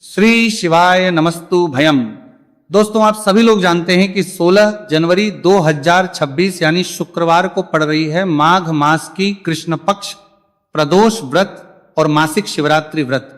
श्री शिवाय नमस्तु भयम। दोस्तों, आप सभी लोग जानते हैं कि 16 जनवरी 2026 यानी शुक्रवार को पड़ रही है माघ मास की कृष्ण पक्ष प्रदोष व्रत और मासिक शिवरात्रि व्रत।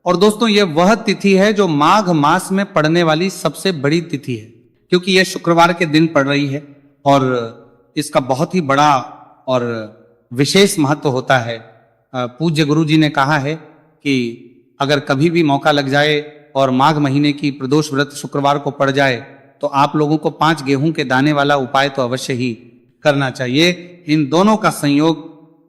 और दोस्तों, यह वह तिथि है जो माघ मास में पड़ने वाली सबसे बड़ी तिथि है, क्योंकि यह शुक्रवार के दिन पड़ रही है और इसका बहुत ही बड़ा और विशेष महत्व होता है। पूज्य गुरु जी ने कहा है कि अगर कभी भी मौका लग जाए और माघ महीने की प्रदोष व्रत शुक्रवार को पड़ जाए तो आप लोगों को 5 गेहूं के दाने वाला उपाय तो अवश्य ही करना चाहिए। इन दोनों का संयोग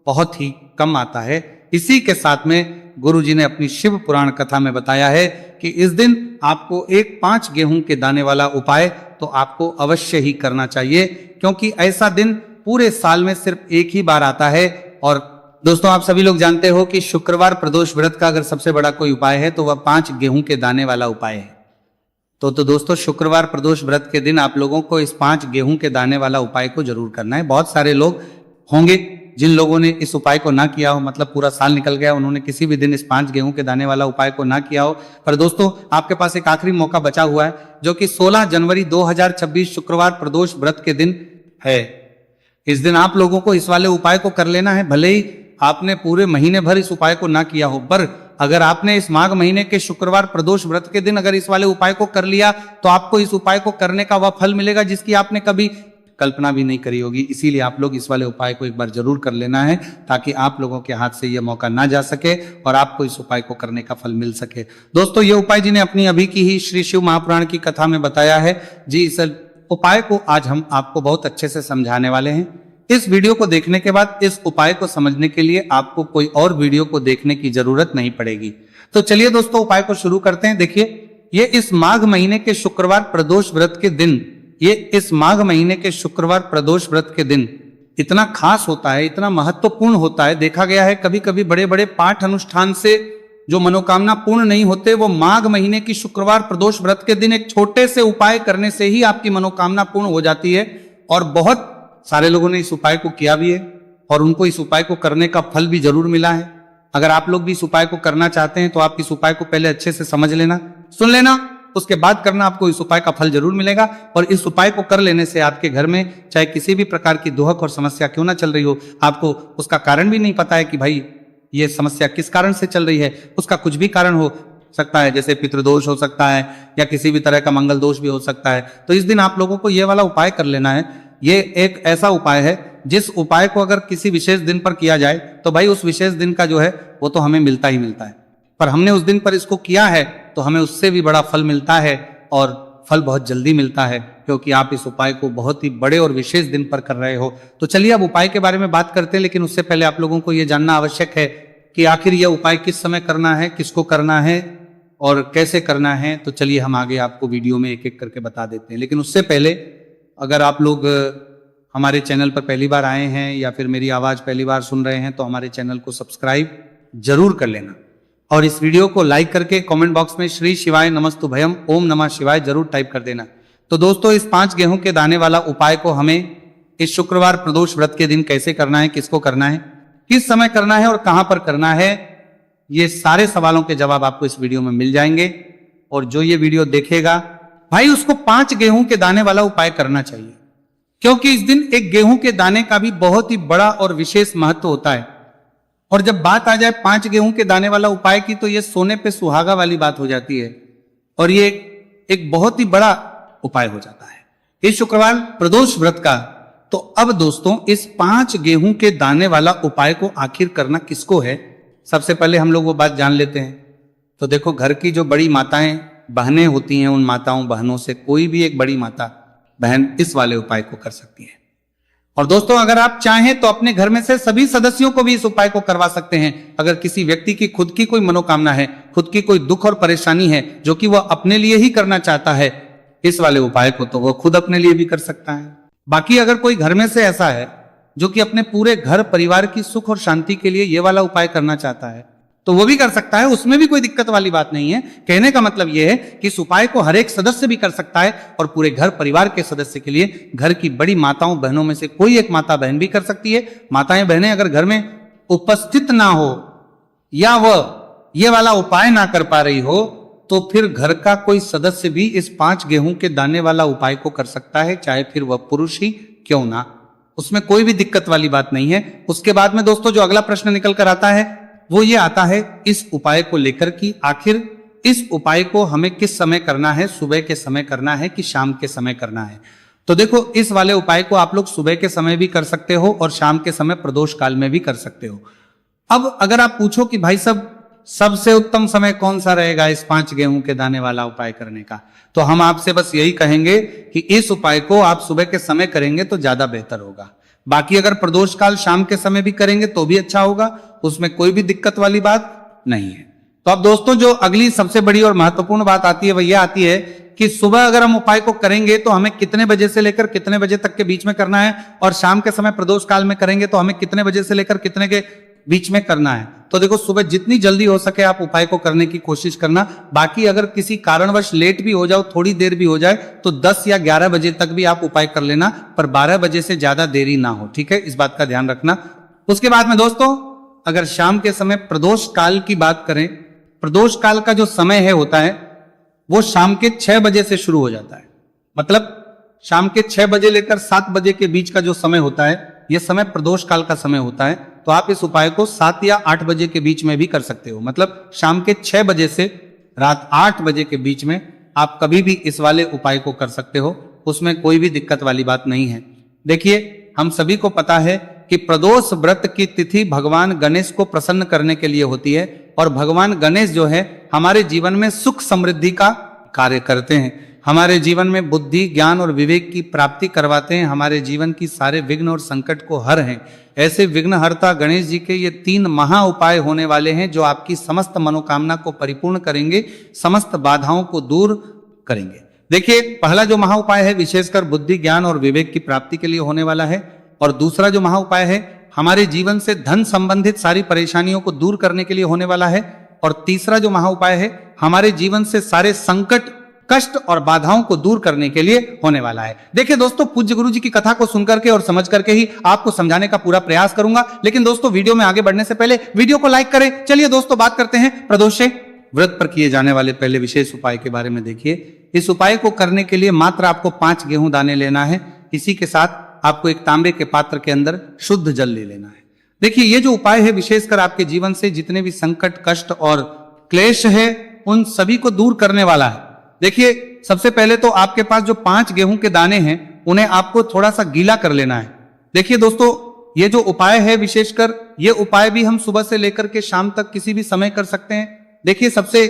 बहुत ही कम आता है। इसी के साथ में गुरु जी ने अपनी शिव पुराण कथा में बताया है कि इस दिन आपको 5 गेहूं के दाने वाला उपाय तो आपको अवश्य ही करना चाहिए, क्योंकि ऐसा दिन पूरे साल में सिर्फ एक ही बार आता है। और दोस्तों, आप सभी लोग जानते हो कि शुक्रवार प्रदोष व्रत का अगर सबसे बड़ा कोई उपाय है तो वह 5 गेहूं के दाने वाला उपाय है। तो दोस्तों, शुक्रवार प्रदोष व्रत के दिन आप लोगों को इस 5 गेहूं के दाने वाला उपाय को जरूर करना है। बहुत सारे लोग होंगे जिन लोगों ने इस उपाय को ना किया हो, मतलब पूरा साल निकल गया, उन्होंने किसी भी दिन इस 5 गेहूं के दाने वाला उपाय को ना किया हो। पर दोस्तों, आपके पास एक आखिरी मौका बचा हुआ है, जो कि 16 जनवरी 2026 शुक्रवार प्रदोष व्रत के दिन है। इस दिन आप लोगों को इस वाले उपाय को कर लेना है। भले ही आपने पूरे महीने भर इस उपाय को ना किया हो, पर अगर आपने इस माघ महीने के शुक्रवार प्रदोष व्रत के दिन अगर इस वाले उपाय को कर लिया तो आपको इस उपाय को करने का वह फल मिलेगा जिसकी आपने कभी कल्पना भी नहीं करी होगी। इसीलिए आप लोग इस वाले उपाय को एक बार जरूर कर लेना है, ताकि आप लोगों के हाथ से यह मौका ना जा सके और आपको इस उपाय को करने का फल मिल सके। दोस्तों, ये उपाय जी ने अपनी अभी की ही श्री शिव महापुराण की कथा में बताया है जी। इस उपाय को आज हम आपको बहुत अच्छे से समझाने वाले हैं। इस वीडियो को देखने के बाद इस उपाय को समझने के लिए आपको कोई और वीडियो को देखने की जरूरत नहीं पड़ेगी। तो चलिए दोस्तों, उपाय को शुरू करते हैं। देखिए, ये इस माघ महीने के शुक्रवार प्रदोष व्रत के दिन, ये इस माघ महीने के शुक्रवार प्रदोष व्रत के दिन इतना खास होता है, इतना महत्वपूर्ण होता है। देखा गया है कभी कभी बड़े बड़े पाठ अनुष्ठान से जो मनोकामना पूर्ण नहीं होते, वो माघ महीने की शुक्रवार प्रदोष व्रत के दिन एक छोटे से उपाय करने से ही आपकी मनोकामना पूर्ण हो जाती है। और बहुत सारे लोगों ने इस उपाय को किया भी है और उनको इस उपाय को करने का फल भी जरूर मिला है। अगर आप लोग भी इस उपाय को करना चाहते हैं तो आप इस उपाय को पहले अच्छे से समझ लेना, सुन लेना, उसके बाद करना। आपको इस उपाय का फल जरूर मिलेगा। और इस उपाय को कर लेने से आपके घर में चाहे किसी भी प्रकार की दुहक और समस्या क्यों ना चल रही हो, आपको उसका कारण भी नहीं पता है कि भाई ये समस्या किस कारण से चल रही है, उसका कुछ भी कारण हो सकता है, जैसे पितृदोष हो सकता है या किसी भी तरह का मंगल दोष भी हो सकता है। तो इस दिन आप लोगों को ये वाला उपाय कर लेना है। ये एक ऐसा उपाय है जिस उपाय को अगर किसी विशेष दिन पर किया जाए तो भाई उस विशेष दिन का जो है वो तो हमें मिलता ही मिलता है। पर हमने उस दिन पर इसको किया है तो हमें उससे भी बड़ा फल मिलता है, और फल बहुत जल्दी मिलता है, क्योंकि आप इस उपाय को बहुत ही बड़े और विशेष दिन पर कर रहे हो। तो चलिए अब उपाय के बारे में बात करते हैं, लेकिन उससे पहले आप लोगों को यह जानना आवश्यक है कि आखिर यह उपाय किस समय करना है, किसको करना है और कैसे करना है। तो चलिए हम आगे आपको वीडियो में एक एक करके बता देते हैं। लेकिन उससे पहले, अगर आप लोग हमारे चैनल पर पहली बार आए हैं या फिर मेरी आवाज़ पहली बार सुन रहे हैं तो हमारे चैनल को सब्सक्राइब जरूर कर लेना, और इस वीडियो को लाइक करके कमेंट बॉक्स में श्री शिवाय नमस्तु भयम ओम नमः शिवाय जरूर टाइप कर देना। तो दोस्तों, इस 5 गेहूं के दाने वाला उपाय को हमें इस शुक्रवार प्रदोष व्रत के दिन कैसे करना है, किसको करना है, किस समय करना है और कहां पर करना है, ये सारे सवालों के जवाब आपको इस वीडियो में मिल जाएंगे। और जो ये वीडियो देखेगा भाई, उसको 5 गेहूं के दाने वाला उपाय करना चाहिए, क्योंकि इस दिन एक गेहूं के दाने का भी बहुत ही बड़ा और विशेष महत्व होता है। और जब बात आ जाए 5 गेहूं के दाने वाला उपाय की, तो ये सोने पे सुहागा वाली बात हो जाती है और ये एक बहुत ही बड़ा उपाय हो जाता है इस शुक्रवार प्रदोष व्रत का। तो अब दोस्तों, इस 5 गेहूं के दाने वाला उपाय को आखिर करना किसको है, सबसे पहले हम लोग वो बात जान लेते हैं। तो देखो, घर की जो बड़ी माताएं बहनें होती हैं, उन माताओं बहनों से कोई भी एक बड़ी माता बहन इस वाले उपाय को कर सकती है। और दोस्तों, अगर आप चाहें तो अपने घर में से सभी सदस्यों को भी इस उपाय को करवा सकते हैं। अगर किसी व्यक्ति की खुद की कोई मनोकामना है, खुद की कोई दुख और परेशानी है जो कि वह अपने लिए ही करना चाहता है इस वाले उपाय को, तो वह खुद अपने लिए भी कर सकता है। बाकी अगर कोई घर में से ऐसा है जो कि अपने पूरे घर परिवार की सुख और शांति के लिए ये वाला उपाय करना चाहता है, तो वो भी कर सकता है, उसमें भी कोई दिक्कत वाली बात नहीं है। कहने का मतलब यह है कि इस उपाय को हर एक सदस्य भी कर सकता है, और पूरे घर परिवार के सदस्य के लिए घर की बड़ी माताओं बहनों में से कोई एक माता बहन भी कर सकती है। माताएं बहनें अगर घर में उपस्थित ना हो या वह ये वाला उपाय ना कर पा रही हो, तो फिर घर का कोई सदस्य भी इस 5 गेहूं के दाने वाला उपाय को कर सकता है, चाहे फिर वह पुरुष ही क्यों ना। उसमें कोई भी दिक्कत वाली बात नहीं है। उसके बाद में दोस्तों जो अगला प्रश्न निकल कर आता है वो ये आता है इस उपाय को लेकर कि आखिर इस उपाय को हमें किस समय करना है, सुबह के समय करना है कि शाम के समय करना है। तो देखो, इस वाले उपाय को आप लोग सुबह के समय भी कर सकते हो और शाम के समय प्रदोष काल में भी कर सकते हो। अब अगर आप पूछो कि भाई साहब सबसे उत्तम समय कौन सा रहेगा इस 5 गेहूं के दाने वाला उपाय करने का, तो हम आपसे बस यही कहेंगे कि इस उपाय को आप सुबह के समय करेंगे तो ज्यादा बेहतर होगा। बाकी अगर प्रदोष काल शाम के समय भी करेंगे तो भी अच्छा होगा, उसमें कोई भी दिक्कत वाली बात नहीं है। तो अब दोस्तों जो अगली सबसे बड़ी और महत्वपूर्ण बात आती है वह यह आती है कि सुबह अगर हम उपाय को करेंगे तो हमें कितने बजे से लेकर कितने बजे तक के बीच में करना है, और शाम के समय प्रदोष काल में करेंगे तो हमें कितने बजे से लेकर कितने के बीच में करना है। तो देखो, सुबह जितनी जल्दी हो सके आप उपाय को करने की कोशिश करना। बाकी अगर किसी कारणवश लेट भी हो जाओ, थोड़ी देर भी हो जाए, तो 10 या 11 बजे तक भी आप उपाय कर लेना, पर 12 बजे से ज्यादा देरी ना हो, ठीक है, इस बात का ध्यान रखना। उसके बाद में दोस्तों अगर शाम के समय प्रदोष काल की बात करें, प्रदोष काल का जो समय है होता है वो शाम के 6 बजे से शुरू हो जाता है। मतलब शाम के 6 बजे लेकर 7 बजे के बीच का जो समय होता है यह समय प्रदोष काल का समय होता है। तो आप इस उपाय को 7 या 8 बजे के बीच में भी कर सकते हो। मतलब शाम के 6 बजे से रात 8 बजे के बीच में आप कभी भी इस वाले उपाय को कर सकते हो, उसमें कोई भी दिक्कत वाली बात नहीं है। देखिए, हम सभी को पता है कि प्रदोष व्रत की तिथि भगवान गणेश को प्रसन्न करने के लिए होती है, और भगवान गणेश जो है हमारे जीवन में सुख समृद्धि का कार्य करते हैं, हमारे जीवन में बुद्धि ज्ञान और विवेक की प्राप्ति करवाते हैं, हमारे जीवन की सारे विघ्न और संकट को हर हैं। ऐसे विघ्नहर्ता गणेश जी के ये 3 महा उपाय होने वाले हैं जो आपकी समस्त मनोकामना को परिपूर्ण करेंगे, समस्त बाधाओं को दूर करेंगे। देखिए, पहला जो महा उपाय है विशेषकर बुद्धि ज्ञान और विवेक की प्राप्ति के लिए होने वाला है, और दूसरा जो महा उपाय है हमारे जीवन से धन संबंधित सारी परेशानियों को दूर करने के लिए होने वाला है, और तीसरा जो महा उपाय है हमारे जीवन से सारे संकट कष्ट और बाधाओं को दूर करने के लिए होने वाला है। देखिए दोस्तों, पूज्य गुरु जी की कथा को सुनकर के और समझ करके ही आपको समझाने का पूरा प्रयास करूंगा, लेकिन दोस्तों वीडियो में आगे बढ़ने से पहले वीडियो को लाइक करें। चलिए दोस्तों बात करते हैं प्रदोष व्रत पर किए जाने वाले पहले विशेष उपाय के बारे में। देखिए, इस उपाय को करने के लिए मात्र आपको 5 गेहूं दाने लेना है। इसी के साथ आपको एक तांबे के पात्र के अंदर शुद्ध जल ले लेना है। देखिए, ये जो उपाय है विशेषकर आपके जीवन से जितने भी संकट कष्ट और क्लेश है उन सभी को दूर करने वाला है। देखिए, सबसे पहले तो आपके पास जो 5 गेहूं के दाने हैं उन्हें आपको थोड़ा सा गीला कर लेना है। देखिए दोस्तों, ये जो उपाय है विशेषकर ये उपाय भी हम सुबह से लेकर के शाम तक किसी भी समय कर सकते हैं। देखिए, सबसे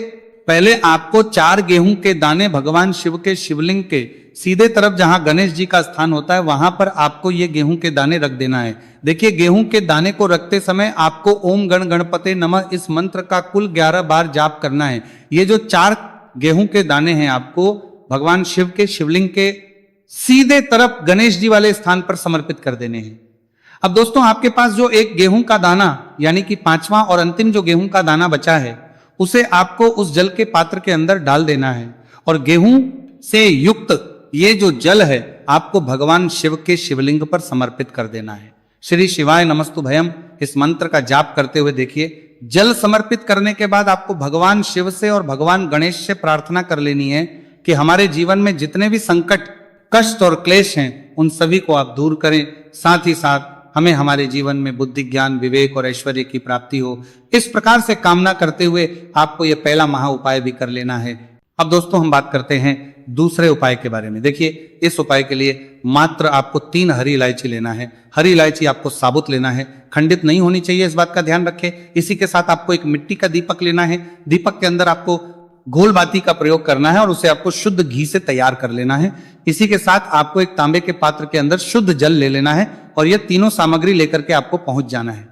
पहले आपको 4 गेहूं के दाने भगवान शिव के शिवलिंग के सीधे तरफ जहां गणेश जी का स्थान होता है वहां पर आपको ये गेहूं के दाने रख देना है। देखिए, गेहूं के दाने को रखते समय आपको ओम गण गणपते नमः इस मंत्र का कुल 11 बार जाप करना है। ये जो 4 गेहूं के दाने हैं आपको भगवान शिव के शिवलिंग के सीधे तरफ गणेश जी वाले स्थान पर समर्पित कर देने हैं। अब दोस्तों, आपके पास जो एक गेहूं का दाना यानी कि 5वां और अंतिम जो गेहूं का दाना बचा है उसे आपको उस जल के पात्र के अंदर डाल देना है, और गेहूं से युक्त ये जो जल है आपको भगवान शिव के शिवलिंग पर समर्पित कर देना है। श्री शिवाय नमस्तु भयम इस मंत्र का जाप करते हुए देखिए, जल समर्पित करने के बाद आपको भगवान शिव से और भगवान गणेश से प्रार्थना कर लेनी है कि हमारे जीवन में जितने भी संकट कष्ट और क्लेश हैं उन सभी को आप दूर करें, साथ ही साथ हमें हमारे जीवन में बुद्धि ज्ञान विवेक और ऐश्वर्य की प्राप्ति हो। इस प्रकार से कामना करते हुए आपको यह पहला महा उपाय भी कर लेना है। अब दोस्तों हम बात करते हैं दूसरे उपाय के बारे में। देखिए, इस उपाय के लिए मात्र आपको 3 हरी इलायची लेना है। हरी इलायची आपको साबुत लेना है, खंडित नहीं होनी चाहिए, इस बात का ध्यान रखें। इसी के साथ आपको एक मिट्टी का दीपक लेना है। दीपक के अंदर आपको घोल बाती का प्रयोग करना है और उसे आपको शुद्ध घी से तैयार कर लेना है। इसी के साथ आपको एक तांबे के पात्र के अंदर शुद्ध जल ले लेना है और यह तीनों सामग्री लेकर के आपको पहुंच जाना है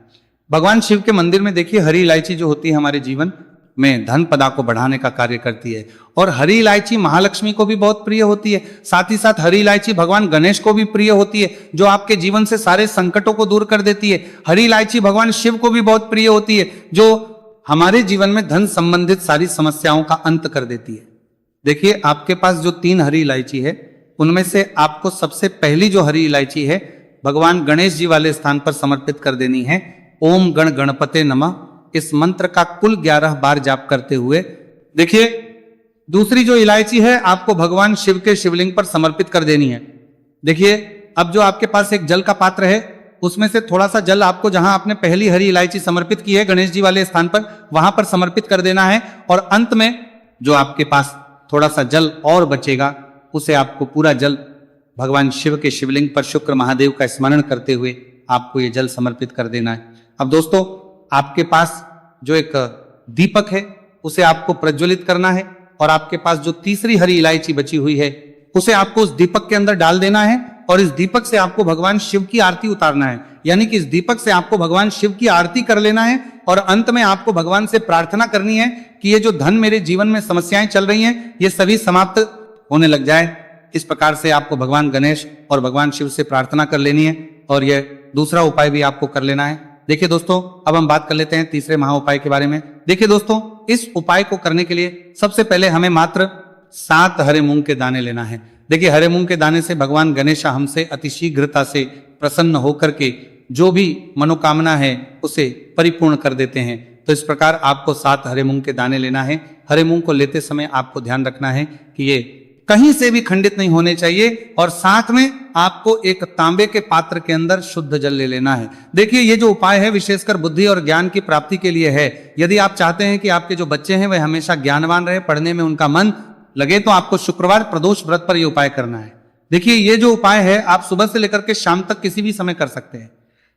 भगवान शिव के मंदिर में। देखिए, हरी इलायची जो होती है हमारे जीवन में धन पदा को बढ़ाने का कार्य करती है, और हरी इलायची महालक्ष्मी को भी बहुत प्रिय होती है। साथ ही साथ हरी इलायची भगवान गणेश को भी प्रिय होती है, जो आपके जीवन से सारे संकटों को दूर कर देती है। हरी इलायची भगवान शिव को भी बहुत प्रिय होती है, जो हमारे जीवन में धन संबंधित सारी समस्याओं का अंत कर देती है। देखिए, आपके पास जो 3 हरी इलायची है उनमें से आपको सबसे पहली जो हरी इलायची है भगवान गणेश जी वाले स्थान पर समर्पित कर देनी है। ओम गण गणपते नमः इस मंत्र का कुल 11 बार जाप करते हुए देखिए, दूसरी जो इलायची है आपको भगवान शिव के शिवलिंग पर समर्पित कर देनी है। देखिए, अब जो आपके पास एक जल का पात्र है, उसमें से थोड़ा सा जल आपको जहां आपने पहली हरी इलायची समर्पित की है गणेश जी वाले स्थान पर, वहां पर समर्पित कर देना है। और अंत में जो आपके पास थोड़ा सा जल और बचेगा, उसे आपको पूरा जल भगवान शिव के शिवलिंग पर शुक्र महादेव का स्मरण करते हुए आपको ये जल समर्पित कर देना है। अब दोस्तों, आपके पास जो एक दीपक है उसे आपको प्रज्वलित करना है, और आपके पास जो तीसरी हरी इलायची बची हुई है उसे आपको उस दीपक के अंदर डाल देना है, और इस दीपक से आपको भगवान शिव की आरती उतारना है। यानी कि इस दीपक से आपको भगवान शिव की आरती कर लेना है, और अंत में आपको भगवान से प्रार्थना करनी है कि ये जो धन मेरे जीवन में समस्याएं चल रही हैं, ये सभी समाप्त होने लग जाए। इस प्रकार से आपको भगवान गणेश और भगवान शिव से प्रार्थना कर लेनी है, और यह दूसरा उपाय भी आपको कर लेना है। देखिए दोस्तों, अब हम बात कर लेते हैं तीसरे महा उपाय के बारे में। देखिए दोस्तों, इस उपाय को करने के लिए सबसे पहले हमें मात्र 7 हरे मूंग के दाने लेना है। देखिए, हरे मूंग के दाने से भगवान गणेश हमसे अतिशीघ्रता से प्रसन्न होकर के जो भी मनोकामना है उसे परिपूर्ण कर देते हैं। तो इस प्रकार आपको 7 हरे मूंग के दाने लेना है। हरे मूंग को लेते समय आपको ध्यान रखना है कि ये कहीं से भी खंडित नहीं होने चाहिए, और साथ में आपको एक तांबे के पात्र के अंदर शुद्ध जल ले लेना है। देखिए, ये जो उपाय है विशेषकर बुद्धि और ज्ञान की प्राप्ति के लिए है। यदि आप चाहते हैं कि आपके जो बच्चे हैं वे हमेशा ज्ञानवान रहे, पढ़ने में उनका मन लगे, तो आपको शुक्रवार प्रदोष व्रत पर यह उपाय करना है। देखिए, ये जो उपाय है आप सुबह से लेकर के शाम तक किसी भी समय कर सकते हैं।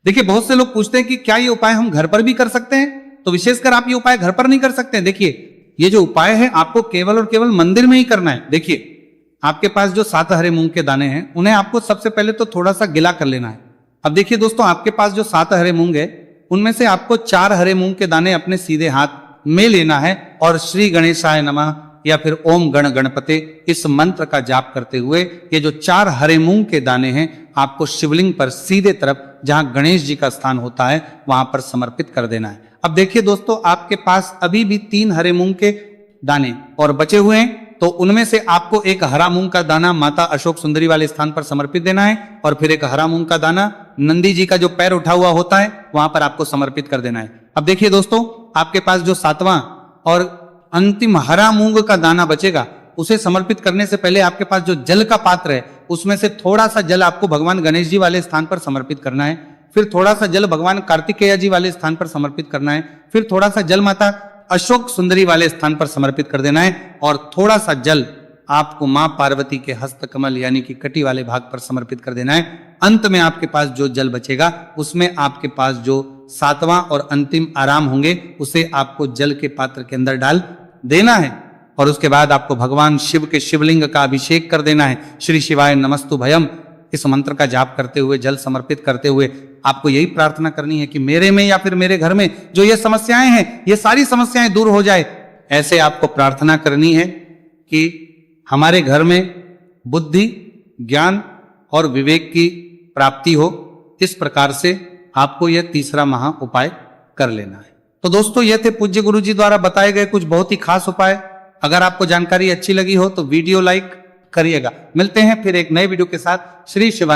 देखिए, बहुत से लोग पूछते हैं कि क्या ये उपाय हम घर पर भी कर सकते हैं? तो विशेषकर आप ये उपाय घर पर नहीं कर सकते। देखिए, ये जो उपाय है आपको केवल और केवल मंदिर में ही करना है। देखिए, आपके पास जो 7 हरे मूंग के दाने हैं उन्हें आपको सबसे पहले तो थोड़ा सा गिला कर लेना है। अब देखिए दोस्तों, आपके पास जो 7 हरे मूंग है उनमें से आपको 4 हरे मूंग के दाने अपने सीधे हाथ में लेना है, और श्री गणेशाय नमः या फिर ओम गण गणपते इस मंत्र का जाप करते हुए ये जो 4 हरे मूंग के दाने हैं आपको शिवलिंग पर सीधे तरफ जहां गणेश जी का स्थान होता है वहां पर समर्पित कर देना है। अब देखिए दोस्तों, आपके पास अभी भी 3 हरे मूंग के दाने और बचे हुए हैं, तो उनमें से आपको एक हरा मूंग का दाना माता अशोक सुंदरी वाले स्थान पर समर्पित देना है, और फिर एक हरा मूंग का दाना नंदी जी का जो पैर उठा हुआ होता है वहां पर आपको समर्पित कर देना है। अब देखिए दोस्तों, आपके पास जो 7वां और अंतिम हरा मूंग का दाना बचेगा उसे समर्पित करने से पहले आपके पास जो जल का पात्र है उसमें से थोड़ा सा जल आपको भगवान गणेश जी वाले स्थान पर समर्पित करना है, फिर थोड़ा सा जल भगवान कार्तिकेय जी वाले स्थान पर समर्पित करना है, फिर थोड़ा सा जल माता अशोक सुंदरी वाले स्थान पर समर्पित कर देना है, और थोड़ा सा जल आपको मां पार्वती के हस्त कमल यानी कि कटी वाले भाग पर समर्पित कर देना है। अंत में आपके पास जो जल बचेगा उसमें आपके पास जो 7वां और अंतिम आराम होंगे उसे आपको जल के पात्र के अंदर डाल देना है, और उसके बाद आपको भगवान शिव के शिवलिंग का अभिषेक कर देना है। श्री शिवाय नमस्तु भयम इस मंत्र का जाप करते हुए, जल समर्पित करते हुए आपको यही प्रार्थना करनी है कि मेरे में या फिर मेरे घर में जो ये समस्याएं हैं ये सारी समस्याएं दूर हो जाए। ऐसे आपको प्रार्थना करनी है कि हमारे घर में बुद्धि, ज्ञान और विवेक की प्राप्ति हो। इस प्रकार से आपको यह तीसरा महा उपाय कर लेना है। तो दोस्तों, ये थे पूज्य गुरु जी द्वारा बताए गए कुछ बहुत ही खास उपाय। अगर आपको जानकारी अच्छी लगी हो तो वीडियो लाइक करिएगा। मिलते हैं फिर एक नए वीडियो के साथ। श्री शिवाय।